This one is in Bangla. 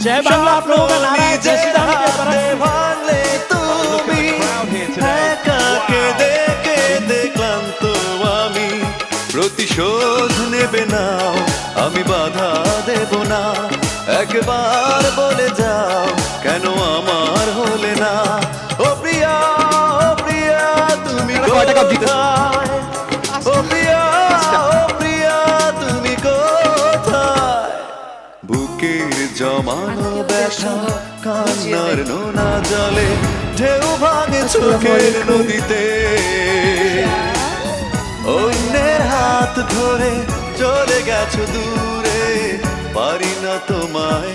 जय बांग्ला आप लोगों का नारा है, जय श्री राम के परम ভাঙলে তুমি একাকে দেখে ক্লান্ত আমি প্রতিশোধ নেবে না আমি বাধা দেব না একবার বলে যাও কেন আমার হলে না ও প্রিয়া তুমি কোথায় ও প্রিয়া তুমি কোথায় বুকের জমানো ব্যথা কান্নার নোনা জলে ঢেউ ভাঙে চোখের নদীতে অন্যের হাত ধরে চলে গেছো দূরে পারি না তোমায়